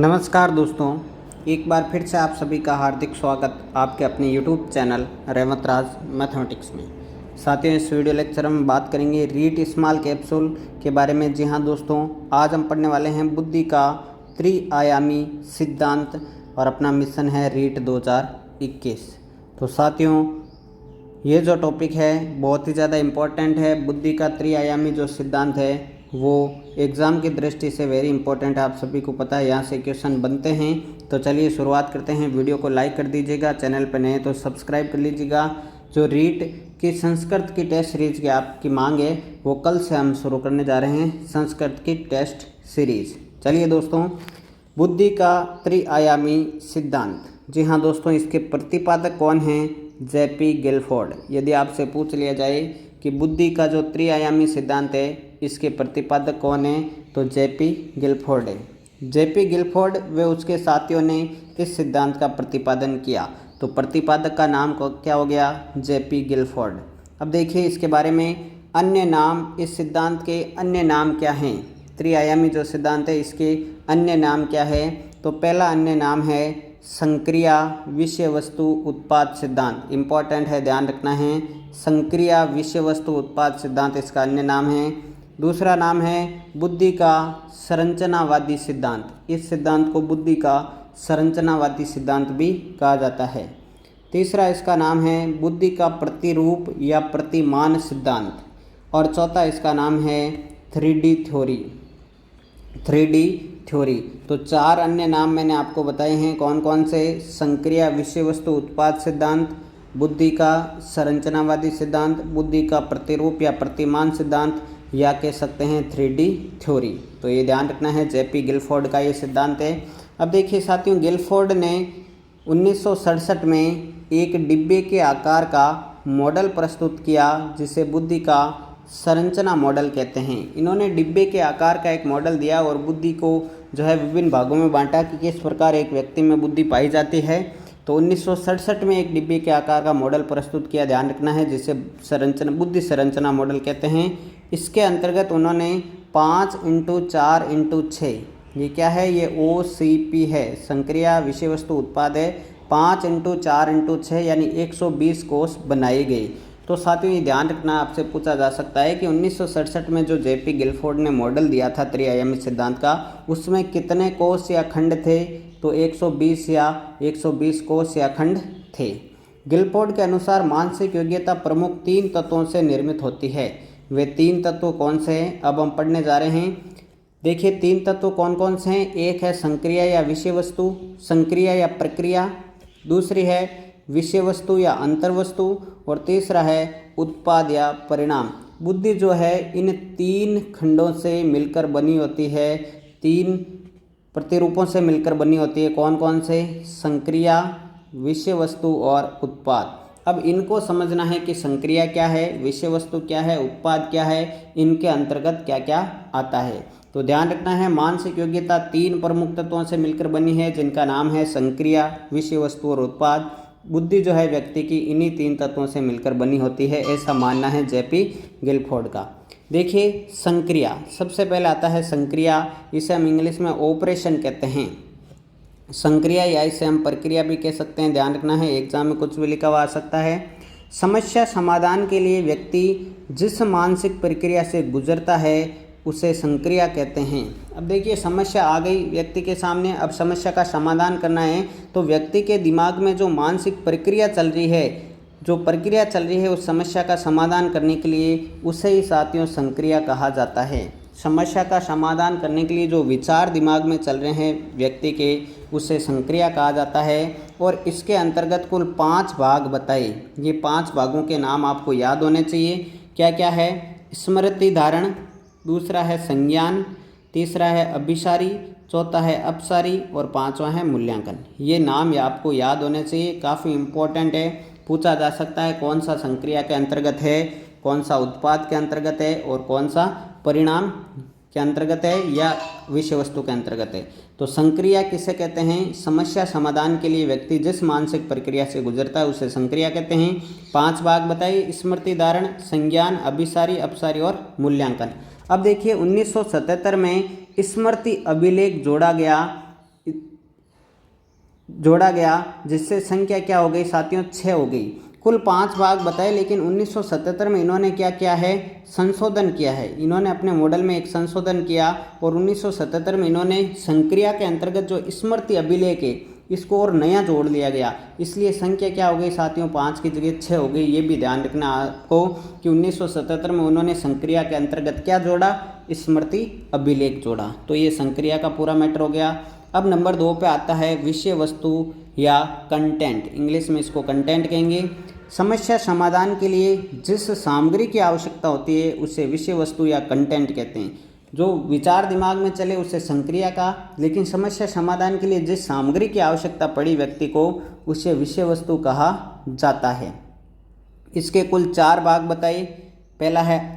नमस्कार दोस्तों, एक बार फिर से आप सभी का हार्दिक स्वागत आपके अपने YouTube चैनल रेवंत राज मैथमेटिक्स में। साथियों, इस वीडियो लेक्चर में बात करेंगे रीट स्मॉल कैप्सूल के बारे में। जी हाँ दोस्तों, आज हम पढ़ने वाले हैं बुद्धि का त्रिआयामी सिद्धांत और अपना मिशन है रीट 2021। तो साथियों, ये जो टॉपिक है बहुत ही ज़्यादा इम्पोर्टेंट है। बुद्धि का त्रिआयामी जो सिद्धांत है वो एग्ज़ाम की दृष्टि से वेरी इंपॉर्टेंट है, आप सभी को पता है, यहाँ से क्वेश्चन बनते हैं। तो चलिए शुरुआत करते हैं। वीडियो को लाइक कर दीजिएगा, चैनल पर नए तो सब्सक्राइब कर लीजिएगा। जो रीट की संस्कृत की टेस्ट सीरीज की आपकी मांग है वो कल से हम शुरू करने जा रहे हैं, संस्कृत की टेस्ट सीरीज। चलिए दोस्तों, बुद्धि का त्रिआयामी सिद्धांत। जी हाँ दोस्तों, इसके प्रतिपादक कौन हैं? JP Guilford. यदि आपसे पूछ लिया जाए कि बुद्धि का जो त्रिआयामी सिद्धांत है इसके प्रतिपादक कौन है, तो जेपी गिलफोर्ड है। जेपी गिलफोर्ड व उसके साथियों ने इस सिद्धांत का प्रतिपादन किया। तो प्रतिपादक का नाम क्या हो गया? JP Guilford. अब देखिए इसके बारे में अन्य नाम, इस सिद्धांत के अन्य नाम क्या हैं? त्रिआयामी जो सिद्धांत है इसके अन्य नाम क्या है? तो पहला अन्य नाम है संक्रिया विषय वस्तु उत्पाद सिद्धांत। इम्पॉर्टेंट है, ध्यान रखना है। संक्रिया विषय वस्तु उत्पाद सिद्धांत इसका अन्य नाम है। दूसरा नाम है बुद्धि का संरचनावादी सिद्धांत। इस सिद्धांत को बुद्धि का संरचनावादी सिद्धांत भी कहा जाता है। तीसरा इसका नाम है बुद्धि का प्रतिरूप या प्रतिमान सिद्धांत। और चौथा इसका नाम है 3D थ्योरी। 3D theory. तो चार अन्य नाम मैंने आपको बताए हैं, कौन कौन से? संक्रिया विषय वस्तु उत्पाद सिद्धांत, बुद्धि का संरचनावादी सिद्धांत, बुद्धि का प्रतिरूप या प्रतिमान सिद्धांत, या कह सकते हैं 3D थ्योरी। तो ये ध्यान रखना है, जेपी गिलफोर्ड का ये सिद्धांत है। अब देखिए साथियों, गिलफोर्ड ने 1967 में एक डिब्बे के आकार का मॉडल प्रस्तुत किया जिसे बुद्धि का संरचना मॉडल कहते हैं। इन्होंने डिब्बे के आकार का एक मॉडल दिया और बुद्धि को जो है विभिन्न भागों में बांटा कि किस प्रकार एक व्यक्ति में बुद्धि पाई जाती है। तो 1967 में एक डिब्बे के आकार का मॉडल प्रस्तुत किया, ध्यान रखना है, जिसे बुद्धि संरचना मॉडल कहते हैं। इसके अंतर्गत उन्होंने 5x4x6, ये क्या है? ये OCP है, संक्रिया विषय वस्तु उत्पाद है। 5x4x6 यानी 120 कोष बनाए गए। तो साथियों ये ध्यान रखना, आपसे पूछा जा सकता है कि 1967 में जो जेपी गिलफोर्ड ने मॉडल दिया था त्रिआयामी सिद्धांत का, उसमें कितने कोष या खंड थे? तो 120 कोष या खंड थे। गिलफोर्ड के अनुसार मानसिक योग्यता प्रमुख 3 तत्वों से निर्मित होती है। वे 3 तत्व कौन से हैं अब हम पढ़ने जा रहे हैं। देखिए 3 तत्व कौन कौन से हैं? एक है संक्रिया या विषय वस्तु, संक्रिया या प्रक्रिया, दूसरी है विषय वस्तु या अंतर्वस्तु, और तीसरा है उत्पाद या परिणाम। बुद्धि जो है इन 3 खंडों से मिलकर बनी होती है, 3 प्रतिरूपों से मिलकर बनी होती है। कौन कौन से? संक्रिया, विषय वस्तु और उत्पाद। अब इनको समझना है कि संक्रिया क्या है, विषय वस्तु क्या है, उत्पाद क्या है, इनके अंतर्गत क्या क्या आता है। तो ध्यान रखना है, मानसिक योग्यता 3 प्रमुख तत्वों से मिलकर बनी है जिनका नाम है संक्रिया, विषय वस्तु और उत्पाद। बुद्धि जो है व्यक्ति की इन्हीं 3 तत्वों से मिलकर बनी होती है, ऐसा मानना है जेपी गिलफोर्ड का। देखिए संक्रिया, सबसे पहले आता है संक्रिया। इसे हम इंग्लिश में ऑपरेशन कहते हैं, संक्रिया, या इसे हम प्रक्रिया भी कह सकते हैं। ध्यान रखना है, एग्जाम में कुछ भी लिखा हुआ आ सकता है। समस्या समाधान के लिए व्यक्ति जिस मानसिक प्रक्रिया से गुजरता है उसे संक्रिया कहते हैं। अब देखिए समस्या आ गई व्यक्ति के सामने, अब समस्या का समाधान करना है, तो व्यक्ति के दिमाग में जो मानसिक प्रक्रिया चल रही है, उस समस्या का समाधान करने के लिए उसे ही साथियों संक्रिया कहा जाता है। समस्या का समाधान करने के लिए जो विचार दिमाग में चल रहे हैं व्यक्ति के, उसे संक्रिया कहा जाता है। और इसके अंतर्गत कुल 5 भाग बताए। ये 5 भागों के नाम आपको याद होने चाहिए। क्या क्या है? स्मृति धारण, दूसरा है संज्ञान, तीसरा है अभिसारी, चौथा है अपसारी और 5वां है मूल्यांकन। ये नाम आपको याद होने चाहिए, काफ़ी इम्पोर्टेंट है। पूछा जा सकता है कौन सा संक्रिया के अंतर्गत है, कौन सा उत्पाद के अंतर्गत है और कौन सा परिणाम के अंतर्गत है या विषय वस्तु के अंतर्गत है। तो संक्रिया किसे कहते हैं? समस्या समाधान के लिए व्यक्ति जिस मानसिक प्रक्रिया से गुजरता है उसे संक्रिया कहते हैं। 5 भाग बताइए, स्मृति धारण, संज्ञान, अभिसारी, अपसारी और मूल्यांकन। अब देखिए 1977 में स्मृति अभिलेख जोड़ा गया जोड़ा गया, जिससे संख्या क्या हो गई साथियों 6 हो गई। कुल 5 भाग बताए, लेकिन 1977 में इन्होंने क्या किया है, संशोधन किया है। इन्होंने अपने मॉडल में एक संशोधन किया और 1977 में इन्होंने संक्रिया के अंतर्गत जो स्मृति अभिलेख है इसको और नया जोड़ लिया गया, इसलिए संख्या क्या हो गई साथियों 5 की जगह 6 हो गई। ये भी ध्यान रखना आपको कि 1977 में उन्होंने संक्रिया के अंतर्गत क्या जोड़ा, स्मृति अभिलेख जोड़ा। तो ये संक्रिया का पूरा मैटर हो गया। अब नंबर 2 पे आता है विषय वस्तु या कंटेंट, इंग्लिश में इसको कंटेंट कहेंगे। समस्या समाधान के लिए जिस सामग्री की आवश्यकता होती है उसे विषय वस्तु या कंटेंट कहते हैं। जो विचार दिमाग में चले उसे संक्रिया का, लेकिन समस्या समाधान के लिए जिस सामग्री की आवश्यकता पड़ी व्यक्ति को उसे विषय वस्तु कहा जाता है। इसके कुल 4 भाग बताइए। पहला है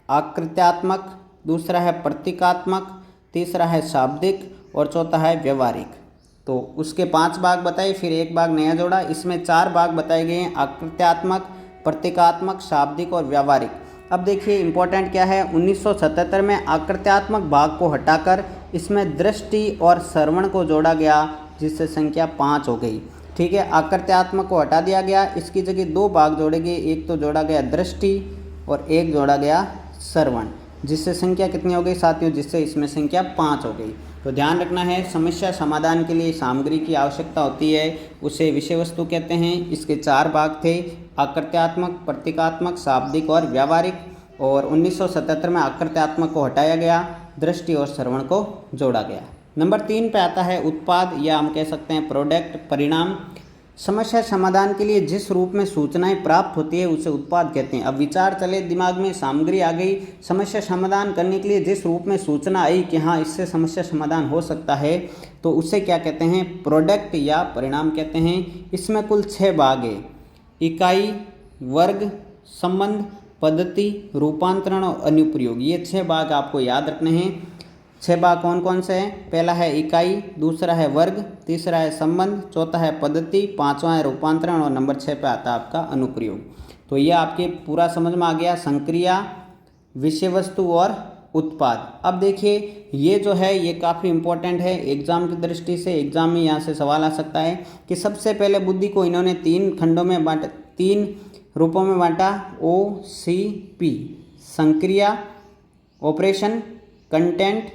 आकृत्यात्मक, दूसरा है प्रतीकात्मक, तीसरा है शाब्दिक और चौथा है व्यवहारिक। तो उसके 5 भाग बताए, फिर एक भाग नया जोड़ा। इसमें 4 भाग बताए गए हैं, आकृत्यात्मक, प्रतीकात्मक, शाब्दिक और व्यावहारिक। अब देखिए इंपॉर्टेंट क्या है, 1977 में आकृत्यात्मक भाग को हटाकर इसमें दृष्टि और श्रवण को जोड़ा गया, जिससे संख्या 5 हो गई। ठीक है, आकृत्यात्मक को हटा दिया गया, इसकी जगह 2 भाग जोड़े गए, एक तो जोड़ा गया दृष्टि और एक जोड़ा गया श्रवण, जिससे संख्या कितनी हो गई साथियों, जिससे इसमें संख्या 5 हो गई। तो ध्यान रखना है, समस्या समाधान के लिए सामग्री की आवश्यकता होती है उसे विषय वस्तु कहते हैं। इसके 4 भाग थे, आकृत्यात्मक, प्रतीकात्मक, शाब्दिक और व्यावहारिक। और 1977 में आकृत्यात्मक को हटाया गया, दृष्टि और श्रवण को जोड़ा गया। नंबर 3 पे आता है उत्पाद या हम कह सकते हैं प्रोडक्ट, परिणाम। समस्या समाधान के लिए जिस रूप में सूचनाएं प्राप्त होती है उसे उत्पाद कहते हैं। अब विचार चले दिमाग में, सामग्री आ गई, समस्या समाधान करने के लिए जिस रूप में सूचना आई कि हाँ इससे समस्या समाधान हो सकता है, तो उसे क्या कहते हैं, प्रोडक्ट या परिणाम कहते हैं। इसमें कुल 6 भाग है, इकाई, वर्ग, संबंध, पद्धति, रूपांतरण और अनुप्रयोग। ये 6 भाग आपको याद रखने हैं। 6 भाग कौन कौन से हैं, पहला है इकाई, दूसरा है वर्ग, तीसरा है संबंध, चौथा है पद्धति, 5वां है रूपांतरण और नंबर 6 पे आता है आपका अनुप्रयोग। तो ये आपके पूरा समझ में आ गया, संक्रिया, विषय वस्तु और उत्पाद। अब देखिए ये जो है ये काफ़ी इंपॉर्टेंट है एग्जाम की दृष्टि से। एग्जाम में यहाँ से सवाल आ सकता है कि सबसे पहले बुद्धि को इन्होंने 3 खंडों में बांटा, 3 रूपों में बांटा, OCP, संक्रिया, ऑपरेशन, कंटेंट,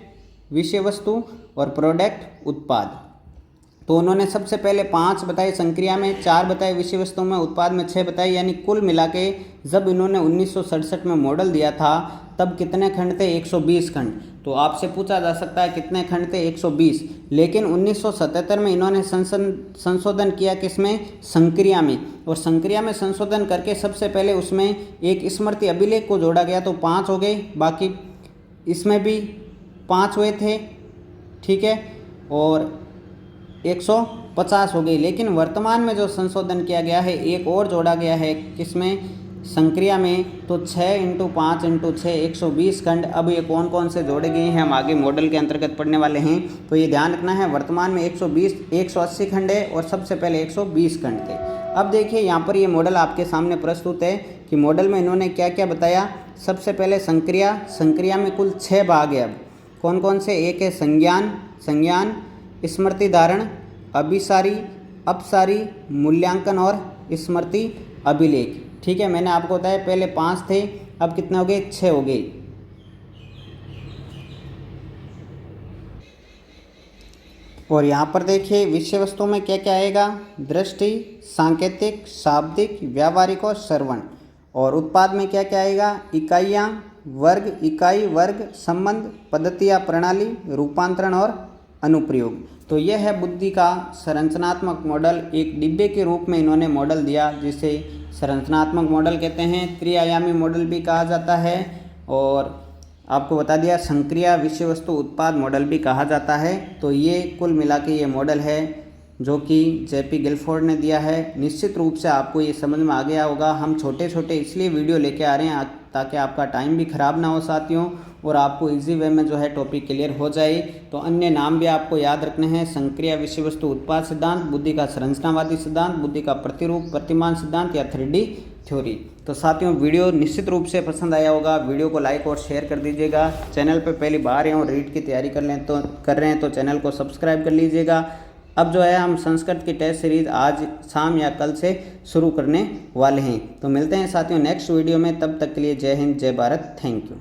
विषय वस्तु और प्रोडक्ट, उत्पाद। तो उन्होंने सबसे पहले 5 बताए संक्रिया में, 4 बताए विषय वस्तु में, उत्पाद में 6 बताए, यानी कुल मिला के जब इन्होंने 1967 में मॉडल दिया था तब कितने खंड थे, 120 खंड। तो आपसे पूछा जा सकता है कितने खंड थे, 120। लेकिन 1977 में इन्होंने संशोधन किया किसमें, संक्रिया में। और संक्रिया में संशोधन करके सबसे पहले उसमें एक स्मृति अभिलेख को जोड़ा गया, तो 5 हो गए, बाकी इसमें भी 5 हुए थे। ठीक है, और 150 हो गई। लेकिन वर्तमान में जो संशोधन किया गया है एक और जोड़ा गया है, किसमें, संक्रिया में। तो 6 × 5 × 6 120 खंड। अब ये कौन कौन से जोड़े गए हैं हम आगे मॉडल के अंतर्गत पढ़ने वाले हैं, तो ये ध्यान रखना है। वर्तमान में 180 खंड है और सबसे पहले 120 खंड थे। अब देखिए यहाँ पर ये मॉडल आपके सामने प्रस्तुत है कि मॉडल में इन्होंने क्या क्या बताया। सबसे पहले संक्रिया, संक्रिया में कुल 6 भाग है। अब कौन कौन से, एक है संज्ञान, स्मृति धारण, अभिसारी, अपसारी, मूल्यांकन और स्मृति अभिलेख। ठीक है, मैंने आपको बताया पहले 5 थे, अब कितने हो गए, 6 हो गए। और यहाँ पर देखिए विषय वस्तु में क्या क्या आएगा, दृष्टि, सांकेतिक, शाब्दिक, व्यावहारिक और श्रवण। और उत्पाद में क्या क्या आएगा, इकाइयाँ, वर्ग, इकाई, वर्ग, संबंध, पद्धति या प्रणाली, रूपांतरण और अनुप्रयोग। तो यह है बुद्धि का संरचनात्मक मॉडल। एक डिब्बे के रूप में इन्होंने मॉडल दिया, जिसे संरचनात्मक मॉडल कहते हैं, त्रिआयामी मॉडल भी कहा जाता है। और आपको बता दिया संक्रिया, विषय वस्तु, उत्पाद मॉडल भी कहा जाता है। तो ये कुल मिला के ये मॉडल है जो कि JP गिलफोर्ड ने दिया है। निश्चित रूप से आपको ये समझ में आ गया होगा। हम छोटे छोटे इसलिए वीडियो लेके आ रहे हैं ताकि आपका टाइम भी ख़राब ना हो साथियों, और आपको इजी वे में जो है टॉपिक क्लियर हो जाए। तो अन्य नाम भी आपको याद रखने हैं, संक्रिया, विषय वस्तु, उत्पाद सिद्धांत, बुद्धि का संरचनावादी सिद्धांत, बुद्धि का प्रतिरूप प्रतिमान सिद्धांत या 3D थ्योरी। तो साथियों वीडियो निश्चित रूप से पसंद आया होगा, वीडियो को लाइक और शेयर कर दीजिएगा। चैनल पर पहली बार हैं और रीट की तैयारी कर रहे हैं तो चैनल को सब्सक्राइब कर लीजिएगा। अब जो है हम संस्कृत की टेस्ट सीरीज़ आज शाम या कल से शुरू करने वाले हैं। तो मिलते हैं साथियों नेक्स्ट वीडियो में, तब तक के लिए जय हिंद जय भारत, थैंक यू।